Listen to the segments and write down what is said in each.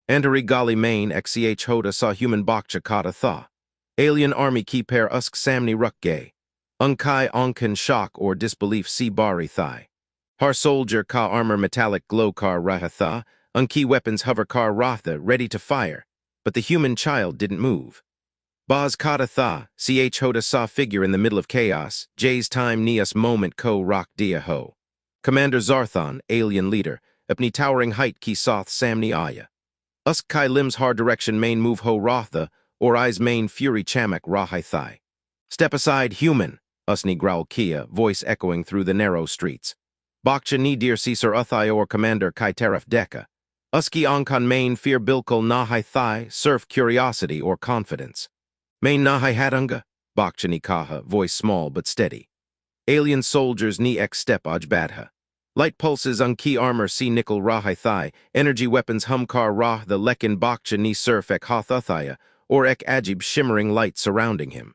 Antari gali main xch hoda saw human bakcha kata tha. Alien army ki pair usk samni ruk gay. Unkai onkan shock or disbelief si bari thigh. Har soldier ka armor metallic glow car rahatha, unki weapons hover car ratha ready to fire, but the human child didn't move. Baz kata tha, ch hoda saw figure in the middle of chaos, j's time nias moment ko rock dia ho. Commander Zarthon, alien leader, upni towering height ki soth samni aya. Usk kai limbs har direction main move ho ratha, or eyes main fury chamak rahai thigh. Step aside, human, usni growl kia, voice echoing through the narrow streets. Bakcha ni dear Caesar uthai or Commander kai teref deka. Uski onkan main fear bilkul nahai thigh, surf curiosity or confidence. Main nahai hadunga, Bakcha ni kaha, voice small but steady. Alien soldiers ni ek step aj badha. Light pulses unki armor si nickel rahai thigh, energy weapons humkar rah the lekin Bakcha ni surf ek hath uthaya, or ek ajib shimmering light surrounding him.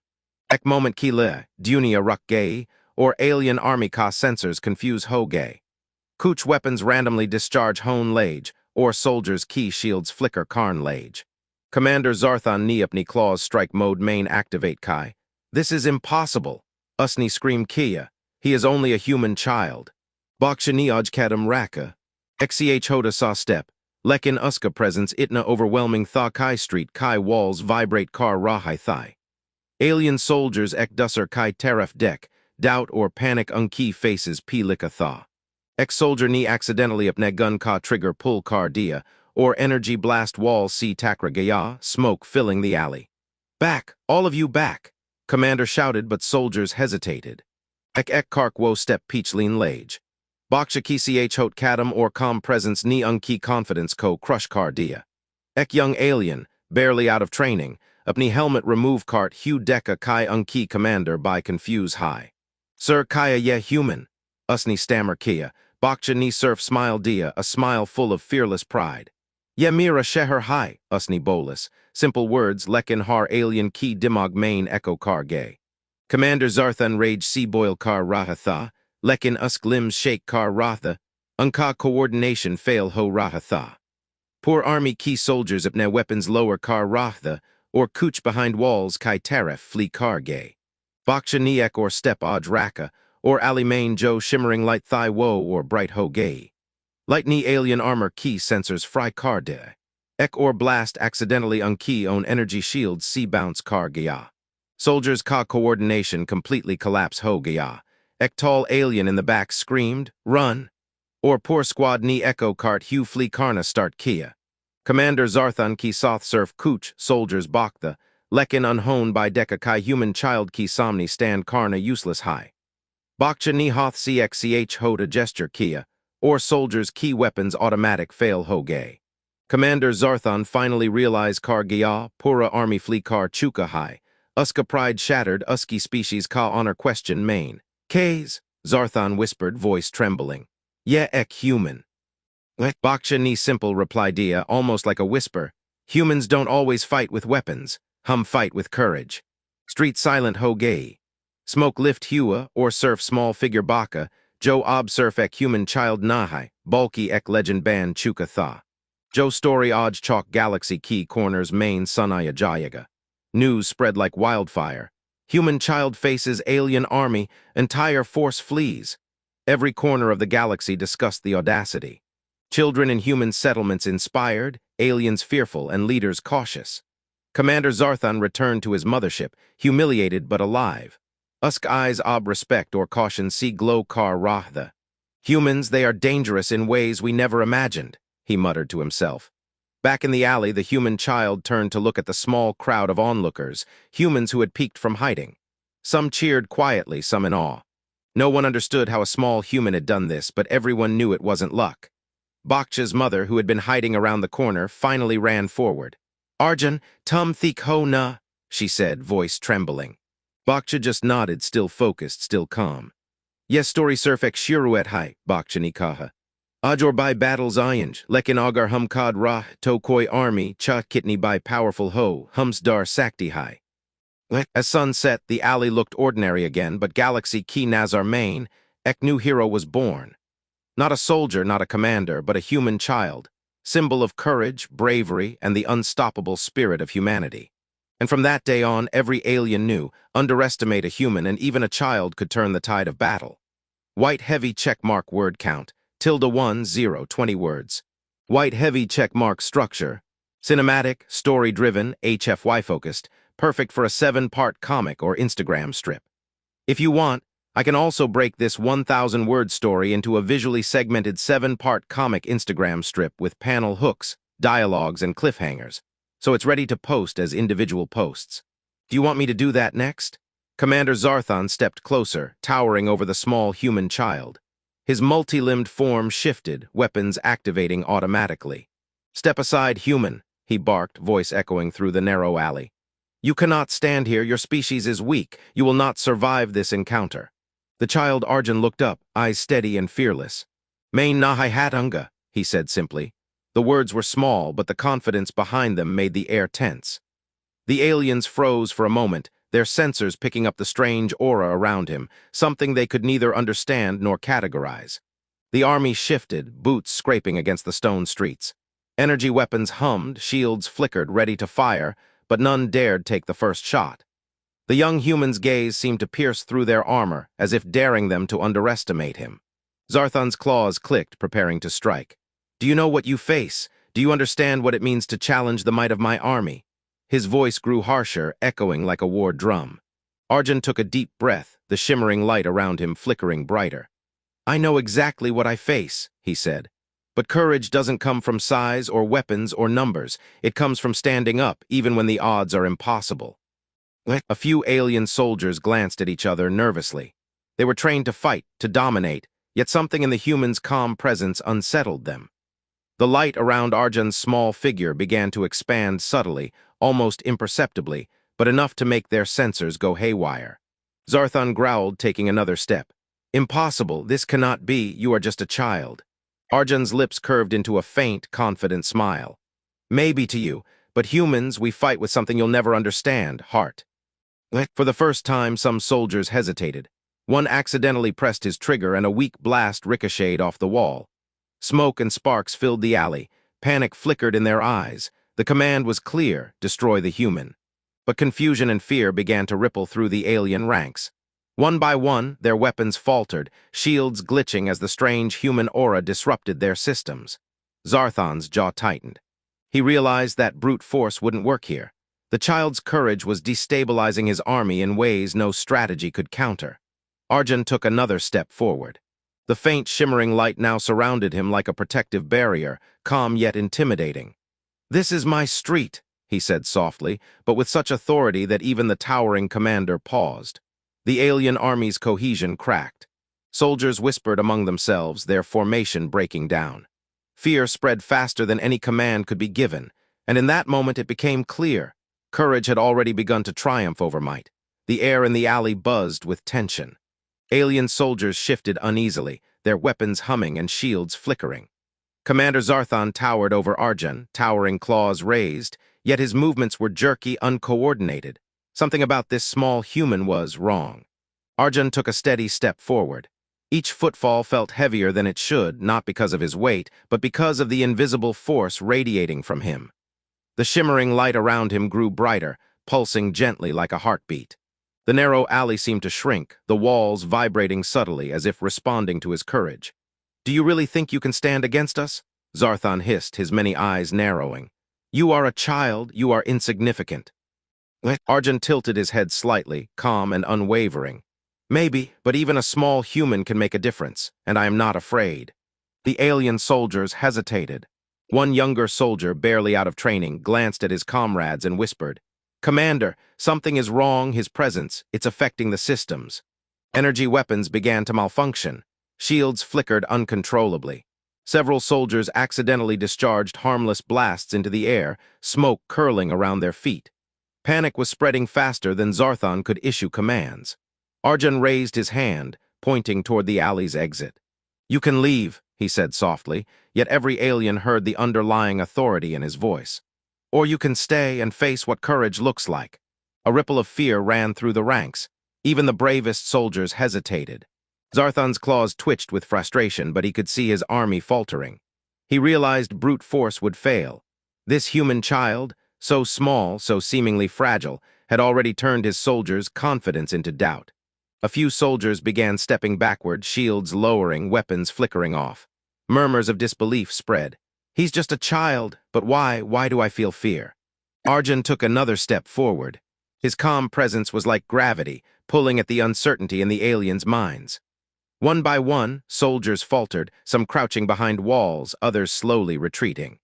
Ek moment ki le, dunia ruk gay, or alien army ka sensors confuse ho gay. Kuch weapons randomly discharge hone lage, or soldiers key shields flicker karn lage. Commander Zarthon Niapni claws strike mode main activate kai. This is impossible. Usni scream kia. He is only a human child. Baksha niaj kadam raka. Xch hoda saw step. Lekin uska presence itna overwhelming tha kai street kai walls vibrate car rahai thigh. Alien soldiers ek dusser kai teref deck. Doubt or panic unki faces pilika tha. Ex-soldier ni accidentally upne gun ka trigger pull car dia, or energy blast wall si takra gaya, smoke filling the alley. Back, all of you back, Commander shouted but soldiers hesitated. Ek kark wo step peachlin lage. Baksha ki ch hot kadam or calm presence ni unki confidence ko crush car dia. Ek young alien, barely out of training, upni helmet remove cart hu deka kai unki commander by confuse high. Sir kaya ye human, usni stammer kia, Baksha ni surf smile dia, a smile full of fearless pride. Ye mira sheher hai, usni bolus, simple words lekin har alien ki dimog main echo kar gay. Commander Zarthon rage sea boil kar rahatha, lekin usk limbs shake kar ratha, unka coordination fail ho rahatha. Poor army ki soldiers upne weapons lower kar ratha, or cooch behind walls kai teref flee kar gay. Baksha niek or step aj raka, or ali main jo shimmering light thigh wo or bright ho gay. Light ni alien armor key sensors fry car de. Ek or blast accidentally unkey on energy shields see bounce car gaya. Soldiers ka coordination completely collapse ho gaya. Ek tall alien in the back screamed, run. Or poor squad ni echo cart hu flee karna start kia. Commander Zarthon ki soth surf cooch soldiers baktha. Lekin unhoned by deka kai human child ki somni stand karna useless high. Bakcha ni hoth cxch hoda gesture kia, or soldiers key weapons automatic fail ho gay. Commander Zarthon finally realized kar gaya, pura army flee kar chuka high. Uska pride shattered, uski species ka honor question main. K's, Zarthon whispered, voice trembling. Ye ek human. Baksha ni simple reply dia, almost like a whisper. Humans don't always fight with weapons. Hum fight with courage. Street silent ho gay. Smoke lift hua, or surf small figure baka, jo ob surf ek human child nahai, bulky ek legend band chuka tha. Jo story oj chalk galaxy key corners main sunaya jayaga. News spread like wildfire. Human child faces alien army, entire force flees. Every corner of the galaxy discussed the audacity. Children in human settlements inspired, aliens fearful, and leaders cautious. Commander Zarthon returned to his mothership, humiliated but alive. Usk eyes ob respect or caution see glow car rahtha. Humans, they are dangerous in ways we never imagined, he muttered to himself. Back in the alley, the human child turned to look at the small crowd of onlookers, humans who had peeked from hiding. Some cheered quietly, some in awe. No one understood how a small human had done this, but everyone knew it wasn't luck. Baksha's mother, who had been hiding around the corner, finally ran forward. Arjun, tum thik ho na, she said, voice trembling. Baksha just nodded, still focused, still calm. Yes, story surf ek shiruet hai, Baksha ni kaha. Ajor by battles ayanj, lekin agar humkad rah, to koi army, cha kitni by powerful ho, humsdar sakti hai. As sun set, the alley looked ordinary again, but Galaxy Ki Nazar Main, ek new hero was born. Not a soldier, not a commander, but a human child. symbol of courage, bravery, and the unstoppable spirit of humanity. And from that day on, every alien knew, underestimate a human and even a child could turn the tide of battle. White heavy checkmark word count, ~1 0 20 words. White heavy checkmark structure, cinematic, story-driven, HFY focused, perfect for a 7-part comic or Instagram strip. If you want, I can also break this 1,000-word story into a visually segmented 7-part comic Instagram strip with panel hooks, dialogues, and cliffhangers, so it's ready to post as individual posts. Do you want me to do that next? Commander Zarthon stepped closer, towering over the small human child. His multi-limbed form shifted, weapons activating automatically. "Step aside, human," he barked, voice echoing through the narrow alley. "You cannot stand here, your species is weak, you will not survive this encounter." The child Arjun looked up, eyes steady and fearless. "Main nahi hatunga," he said simply. The words were small, but the confidence behind them made the air tense. The aliens froze for a moment, their sensors picking up the strange aura around him, something they could neither understand nor categorize. The army shifted, boots scraping against the stone streets. Energy weapons hummed, shields flickered, ready to fire, but none dared take the first shot. The young human's gaze seemed to pierce through their armor, as if daring them to underestimate him. Zarthon's claws clicked, preparing to strike. "Do you know what you face? Do you understand what it means to challenge the might of my army?" His voice grew harsher, echoing like a war drum. Arjun took a deep breath, the shimmering light around him flickering brighter. "I know exactly what I face," he said. "But courage doesn't come from size or weapons or numbers. It comes from standing up, even when the odds are impossible." A few alien soldiers glanced at each other nervously. They were trained to fight, to dominate, yet something in the human's calm presence unsettled them. The light around Arjun's small figure began to expand subtly, almost imperceptibly, but enough to make their sensors go haywire. Zarthon growled, taking another step. "Impossible, this cannot be, you are just a child." Arjun's lips curved into a faint, confident smile. "Maybe to you, but humans, we fight with something you'll never understand, heart." For the first time, some soldiers hesitated. One accidentally pressed his trigger and a weak blast ricocheted off the wall. Smoke and sparks filled the alley. Panic flickered in their eyes. The command was clear, destroy the human. But confusion and fear began to ripple through the alien ranks. One by one, their weapons faltered, shields glitching as the strange human aura disrupted their systems. Zarthon's jaw tightened. He realized that brute force wouldn't work here. The child's courage was destabilizing his army in ways no strategy could counter. Arjun took another step forward. The faint, shimmering light now surrounded him like a protective barrier, calm yet intimidating. "This is my street," he said softly, but with such authority that even the towering commander paused. The alien army's cohesion cracked. Soldiers whispered among themselves, their formation breaking down. Fear spread faster than any command could be given, and in that moment it became clear. Courage had already begun to triumph over might. The air in the alley buzzed with tension. Alien soldiers shifted uneasily, their weapons humming and shields flickering. Commander Zarthon towered over Arjun, towering claws raised, yet his movements were jerky, uncoordinated. Something about this small human was wrong. Arjun took a steady step forward. Each footfall felt heavier than it should, not because of his weight, but because of the invisible force radiating from him. The shimmering light around him grew brighter, pulsing gently like a heartbeat. The narrow alley seemed to shrink, the walls vibrating subtly as if responding to his courage. "Do you really think you can stand against us?" Zarthon hissed, his many eyes narrowing. "You are a child, you are insignificant." Arjun tilted his head slightly, calm and unwavering. "Maybe, but even a small human can make a difference, and I am not afraid." The alien soldiers hesitated. One younger soldier, barely out of training, glanced at his comrades and whispered, "Commander, something is wrong, his presence, it's affecting the systems." Energy weapons began to malfunction. Shields flickered uncontrollably. Several soldiers accidentally discharged harmless blasts into the air, smoke curling around their feet. Panic was spreading faster than Zarthon could issue commands. Arjun raised his hand, pointing toward the alley's exit. "You can leave," he said softly, yet every alien heard the underlying authority in his voice. "Or you can stay and face what courage looks like." A ripple of fear ran through the ranks. Even the bravest soldiers hesitated. Zarthon's claws twitched with frustration, but he could see his army faltering. He realized brute force would fail. This human child, so small, so seemingly fragile, had already turned his soldiers' confidence into doubt. A few soldiers began stepping backward, shields lowering, weapons flickering off. Murmurs of disbelief spread. He's just a child, but why? Why do I feel fear? Arjun took another step forward. His calm presence was like gravity, pulling at the uncertainty in the aliens' minds. One by one, soldiers faltered, some crouching behind walls, others slowly retreating.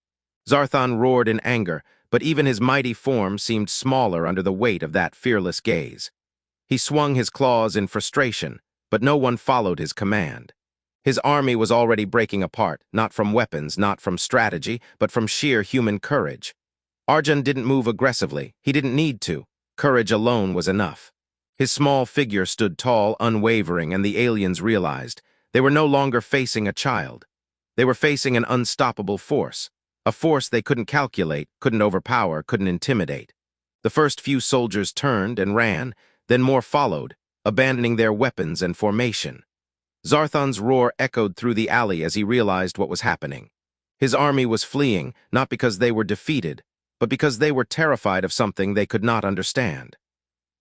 Zarthan roared in anger, but even his mighty form seemed smaller under the weight of that fearless gaze. He swung his claws in frustration, but no one followed his command. His army was already breaking apart, not from weapons, not from strategy, but from sheer human courage. Arjun didn't move aggressively. He didn't need to. Courage alone was enough. His small figure stood tall, unwavering, and the aliens realized they were no longer facing a child. They were facing an unstoppable force, a force they couldn't calculate, couldn't overpower, couldn't intimidate. The first few soldiers turned and ran, then more followed, abandoning their weapons and formation. Zarthan's roar echoed through the alley as he realized what was happening. His army was fleeing, not because they were defeated, but because they were terrified of something they could not understand.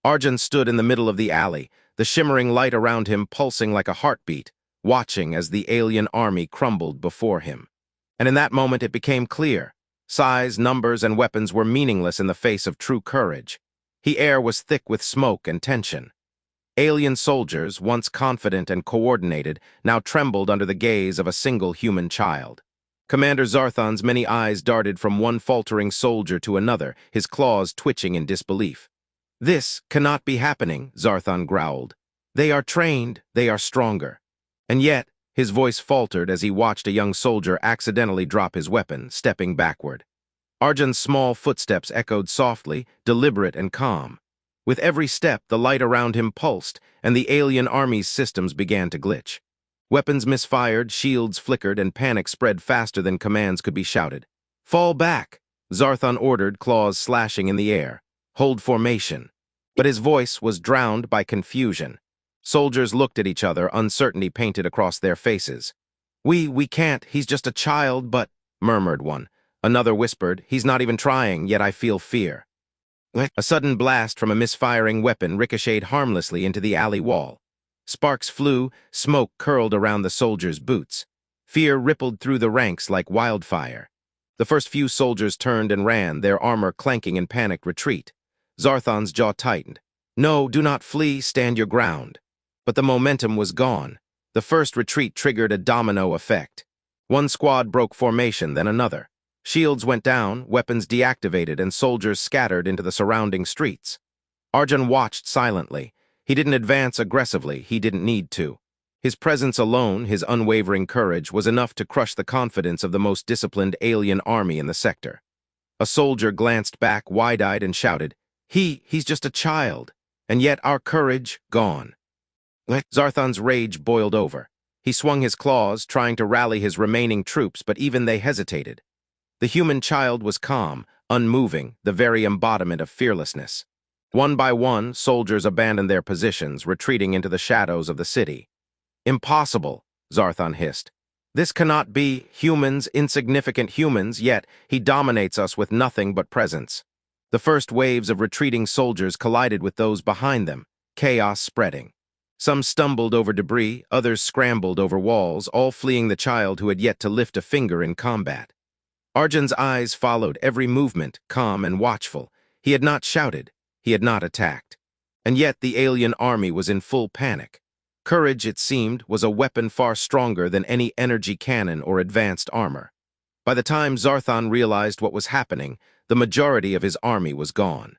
Arjun stood in the middle of the alley, the shimmering light around him pulsing like a heartbeat, watching as the alien army crumbled before him. And in that moment it became clear. Size, numbers, and weapons were meaningless in the face of true courage. The air was thick with smoke and tension. Alien soldiers, once confident and coordinated, now trembled under the gaze of a single human child. Commander Zarthan's many eyes darted from one faltering soldier to another, his claws twitching in disbelief. "This cannot be happening," Zarthan growled. "They are trained, they are stronger." And yet, his voice faltered as he watched a young soldier accidentally drop his weapon, stepping backward. Arjun's small footsteps echoed softly, deliberate and calm. With every step, the light around him pulsed, and the alien army's systems began to glitch. Weapons misfired, shields flickered, and panic spread faster than commands could be shouted. "Fall back!" Zarthan ordered, claws slashing in the air. "Hold formation." But his voice was drowned by confusion. Soldiers looked at each other, uncertainty painted across their faces. We can't, he's just a child, but," murmured one. Another whispered, "He's not even trying, yet I feel fear." A sudden blast from a misfiring weapon ricocheted harmlessly into the alley wall. Sparks flew, smoke curled around the soldiers' boots. Fear rippled through the ranks like wildfire. The first few soldiers turned and ran, their armor clanking in panicked retreat. Zarthan's jaw tightened. "No, do not flee, stand your ground." But the momentum was gone. The first retreat triggered a domino effect. One squad broke formation, then another. Shields went down, weapons deactivated, and soldiers scattered into the surrounding streets. Arjun watched silently. He didn't advance aggressively, he didn't need to. His presence alone, his unwavering courage, was enough to crush the confidence of the most disciplined alien army in the sector. A soldier glanced back, wide-eyed, and shouted, He's just a child, and yet our courage, gone." Zarthan's rage boiled over. He swung his claws, trying to rally his remaining troops, but even they hesitated. The human child was calm, unmoving, the very embodiment of fearlessness. One by one, soldiers abandoned their positions, retreating into the shadows of the city. "Impossible," Zarthan hissed. "This cannot be. Humans, insignificant humans, yet he dominates us with nothing but presence." The first waves of retreating soldiers collided with those behind them, chaos spreading. Some stumbled over debris, others scrambled over walls, all fleeing the child who had yet to lift a finger in combat. Arjun's eyes followed every movement, calm and watchful. He had not shouted. He had not attacked. And yet the alien army was in full panic. Courage, it seemed, was a weapon far stronger than any energy cannon or advanced armor. By the time Zarthan realized what was happening, the majority of his army was gone.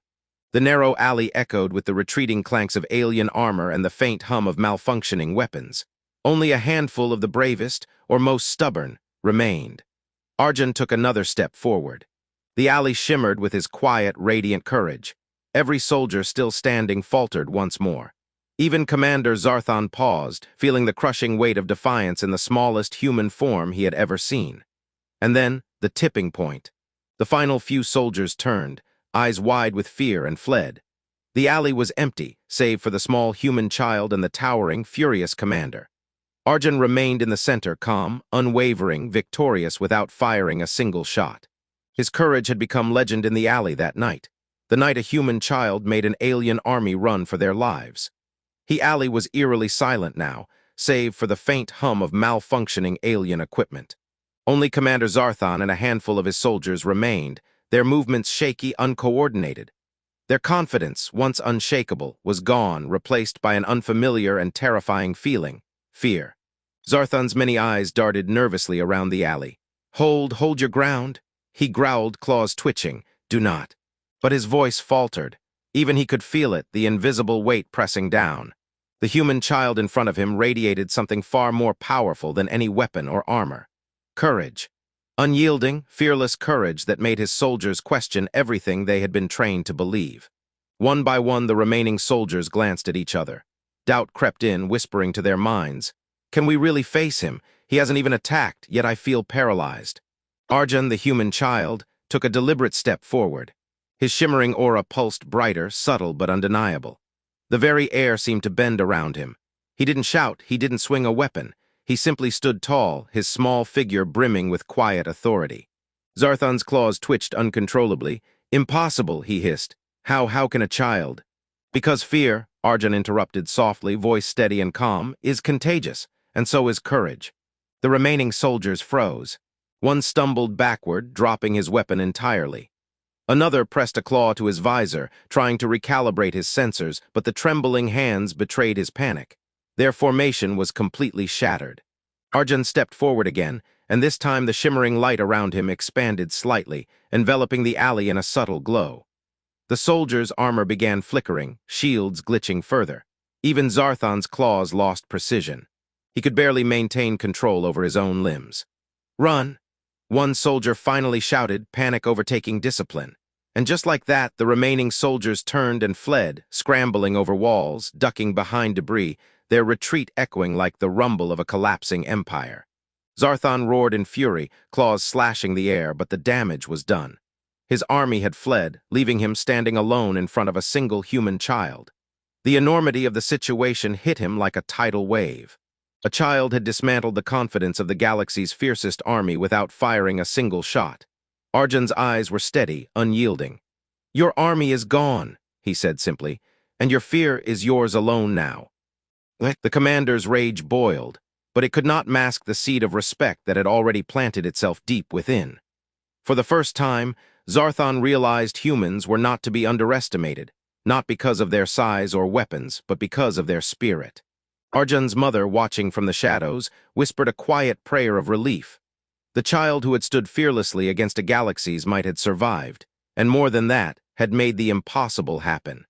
The narrow alley echoed with the retreating clanks of alien armor and the faint hum of malfunctioning weapons. Only a handful of the bravest, or most stubborn, remained. Arjun took another step forward. The alley shimmered with his quiet, radiant courage. Every soldier still standing faltered once more. Even Commander Zarthan paused, feeling the crushing weight of defiance in the smallest human form he had ever seen. And then, the tipping point. The final few soldiers turned, eyes wide with fear, and fled. The alley was empty, save for the small human child and the towering, furious commander. Arjun remained in the center, calm, unwavering, victorious without firing a single shot. His courage had become legend in the alley that night, the night a human child made an alien army run for their lives. The alley was eerily silent now, save for the faint hum of malfunctioning alien equipment. Only Commander Zarthon and a handful of his soldiers remained, their movements shaky, uncoordinated. Their confidence, once unshakable, was gone, replaced by an unfamiliar and terrifying feeling: fear. Zarthon's many eyes darted nervously around the alley. Hold your ground," he growled, claws twitching. "Do not." But his voice faltered. Even he could feel it, the invisible weight pressing down. The human child in front of him radiated something far more powerful than any weapon or armor. Courage. Unyielding, fearless courage that made his soldiers question everything they had been trained to believe. One by one, the remaining soldiers glanced at each other. Doubt crept in, whispering to their minds, "Can we really face him? He hasn't even attacked, yet I feel paralyzed." Arjun, the human child, took a deliberate step forward. His shimmering aura pulsed brighter, subtle but undeniable. The very air seemed to bend around him. He didn't shout, he didn't swing a weapon. He simply stood tall, his small figure brimming with quiet authority. Zarthon's claws twitched uncontrollably. "Impossible," he hissed. How can a child?" "Because fear," Arjun interrupted softly, voice steady and calm, "is contagious, and so is courage." The remaining soldiers froze. One stumbled backward, dropping his weapon entirely. Another pressed a claw to his visor, trying to recalibrate his sensors, but the trembling hands betrayed his panic. Their formation was completely shattered. Arjun stepped forward again, and this time the shimmering light around him expanded slightly, enveloping the alley in a subtle glow. The soldiers' armor began flickering, shields glitching further. Even Zarthon's claws lost precision. He could barely maintain control over his own limbs. "Run!" One soldier finally shouted, panic overtaking discipline. And just like that, the remaining soldiers turned and fled, scrambling over walls, ducking behind debris, their retreat echoing like the rumble of a collapsing empire. Zarthon roared in fury, claws slashing the air, but the damage was done. His army had fled, leaving him standing alone in front of a single human child. The enormity of the situation hit him like a tidal wave. A child had dismantled the confidence of the galaxy's fiercest army without firing a single shot. Arjun's eyes were steady, unyielding. "Your army is gone," he said simply, "and your fear is yours alone now." The commander's rage boiled, but it could not mask the seed of respect that had already planted itself deep within. For the first time, Zarthon realized humans were not to be underestimated, not because of their size or weapons, but because of their spirit. Arjun's mother, watching from the shadows, whispered a quiet prayer of relief. The child who had stood fearlessly against a galaxy's might had survived, and more than that, had made the impossible happen.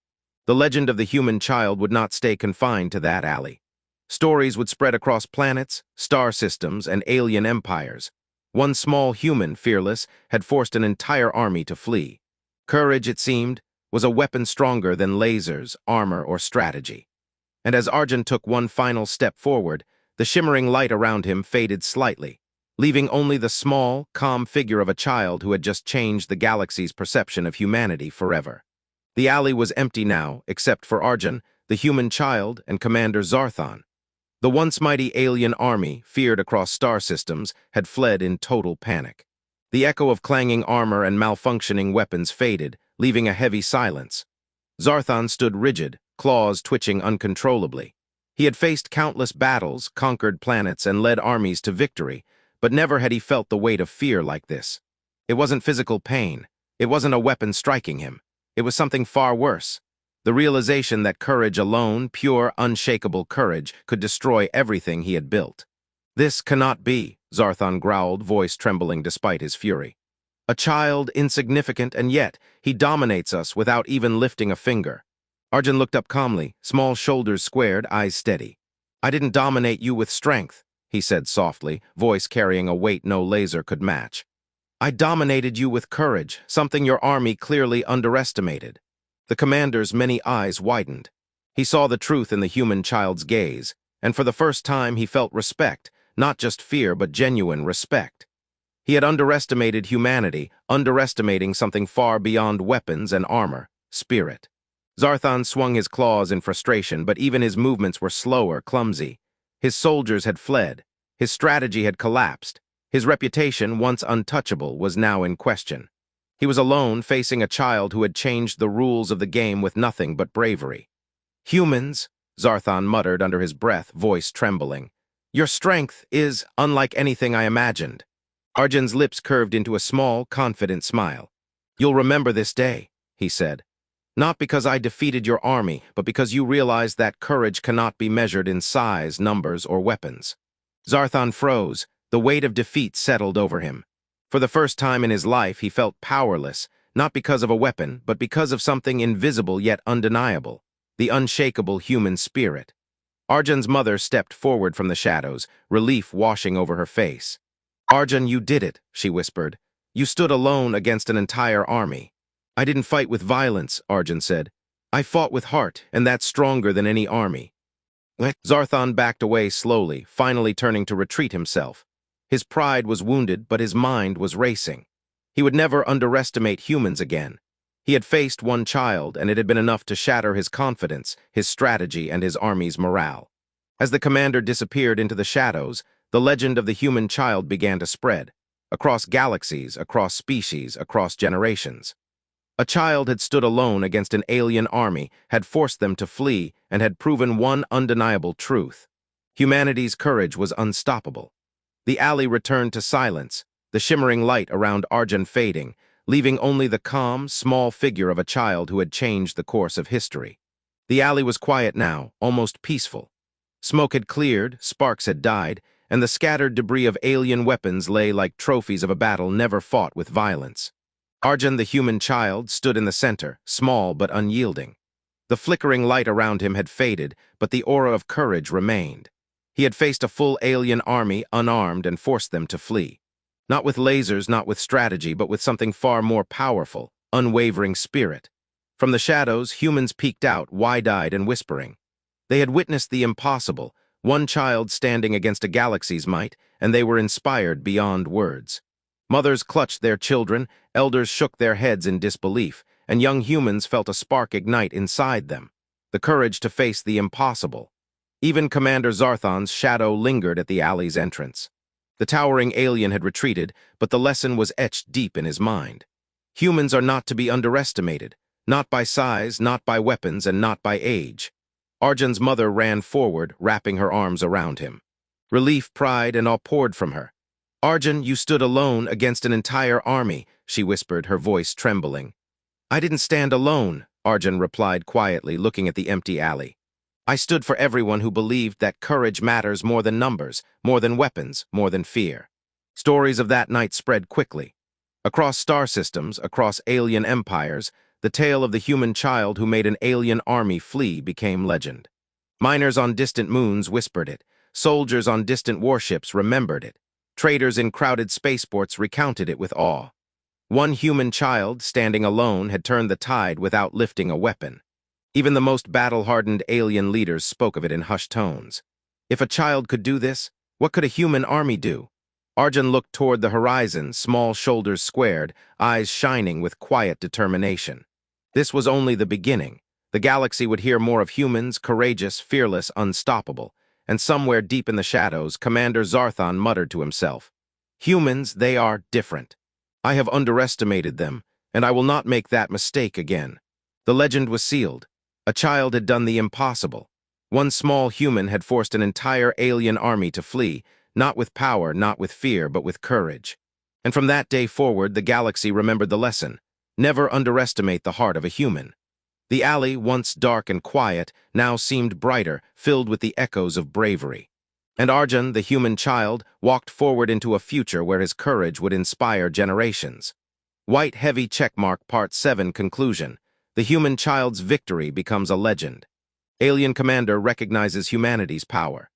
The legend of the human child would not stay confined to that alley. Stories would spread across planets, star systems, and alien empires. One small human, fearless, had forced an entire army to flee. Courage, it seemed, was a weapon stronger than lasers, armor, or strategy. And as Arjun took one final step forward, the shimmering light around him faded slightly, leaving only the small, calm figure of a child who had just changed the galaxy's perception of humanity forever. The alley was empty now, except for Arjun, the human child, and Commander Zarthon. The once mighty alien army, feared across star systems, had fled in total panic. The echo of clanging armor and malfunctioning weapons faded, leaving a heavy silence. Zarthon stood rigid, claws twitching uncontrollably. He had faced countless battles, conquered planets, and led armies to victory, but never had he felt the weight of fear like this. It wasn't physical pain. It wasn't a weapon striking him. It was something far worse. The realization that courage alone, pure, unshakable courage, could destroy everything he had built. "This cannot be," Zarthon growled, voice trembling despite his fury. "A child, insignificant, and yet he dominates us without even lifting a finger." Arjun looked up calmly, small shoulders squared, eyes steady. "I didn't dominate you with strength," he said softly, voice carrying a weight no laser could match. "I dominated you with courage, something your army clearly underestimated." The commander's many eyes widened. He saw the truth in the human child's gaze, and for the first time he felt respect, not just fear but genuine respect. He had underestimated humanity, underestimating something far beyond weapons and armor: spirit. Zarthon swung his claws in frustration, but even his movements were slower, clumsy. His soldiers had fled. His strategy had collapsed. His reputation, once untouchable, was now in question. He was alone, facing a child who had changed the rules of the game with nothing but bravery. "Humans," Zarthan muttered under his breath, voice trembling. "Your strength is unlike anything I imagined." Arjun's lips curved into a small, confident smile. "You'll remember this day," he said. "Not because I defeated your army, but because you realized that courage cannot be measured in size, numbers, or weapons." Zarthan froze. The weight of defeat settled over him. For the first time in his life, he felt powerless, not because of a weapon, but because of something invisible yet undeniable, the unshakable human spirit. Arjun's mother stepped forward from the shadows, relief washing over her face. "Arjun, you did it," she whispered. "You stood alone against an entire army." "I didn't fight with violence," Arjun said. "I fought with heart, and that's stronger than any army." Zarthan backed away slowly, finally turning to retreat himself. His pride was wounded, but his mind was racing. He would never underestimate humans again. He had faced one child, and it had been enough to shatter his confidence, his strategy, and his army's morale. As the commander disappeared into the shadows, the legend of the human child began to spread, across galaxies, across species, across generations. A child had stood alone against an alien army, had forced them to flee, and had proven one undeniable truth. Humanity's courage was unstoppable. The alley returned to silence, the shimmering light around Arjun fading, leaving only the calm, small figure of a child who had changed the course of history. The alley was quiet now, almost peaceful. Smoke had cleared, sparks had died, and the scattered debris of alien weapons lay like trophies of a battle never fought with violence. Arjun, the human child, stood in the center, small but unyielding. The flickering light around him had faded, but the aura of courage remained. He had faced a full alien army, unarmed, and forced them to flee. Not with lasers, not with strategy, but with something far more powerful, unwavering spirit. From the shadows, humans peeked out, wide-eyed and whispering. They had witnessed the impossible, one child standing against a galaxy's might, and they were inspired beyond words. Mothers clutched their children, elders shook their heads in disbelief, and young humans felt a spark ignite inside them, the courage to face the impossible. Even Commander Zarthan's shadow lingered at the alley's entrance. The towering alien had retreated, but the lesson was etched deep in his mind. Humans are not to be underestimated, not by size, not by weapons, and not by age. Arjun's mother ran forward, wrapping her arms around him. Relief, pride, and awe poured from her. "Arjun, you stood alone against an entire army," she whispered, her voice trembling. "I didn't stand alone," Arjun replied quietly, looking at the empty alley. "I stood for everyone who believed that courage matters more than numbers, more than weapons, more than fear." Stories of that night spread quickly. Across star systems, across alien empires, the tale of the human child who made an alien army flee became legend. Miners on distant moons whispered it. Soldiers on distant warships remembered it. Traders in crowded spaceports recounted it with awe. One human child, standing alone, had turned the tide without lifting a weapon. Even the most battle-hardened alien leaders spoke of it in hushed tones. If a child could do this, what could a human army do? Arjun looked toward the horizon, small shoulders squared, eyes shining with quiet determination. This was only the beginning. The galaxy would hear more of humans, courageous, fearless, unstoppable. And somewhere deep in the shadows, Commander Zarthan muttered to himself, "Humans, they are different. I have underestimated them, and I will not make that mistake again." The legend was sealed. A child had done the impossible. One small human had forced an entire alien army to flee, not with power, not with fear, but with courage. And from that day forward, the galaxy remembered the lesson. Never underestimate the heart of a human. The alley, once dark and quiet, now seemed brighter, filled with the echoes of bravery. And Arjun, the human child, walked forward into a future where his courage would inspire generations. White Heavy Checkmark Part 7 Conclusion. The human child's victory becomes a legend. Alien Commander recognizes humanity's power.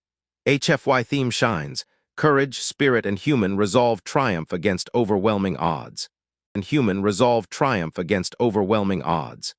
HFY theme shines. Courage, spirit, and human resolve triumph against overwhelming odds. And human resolve triumph against overwhelming odds.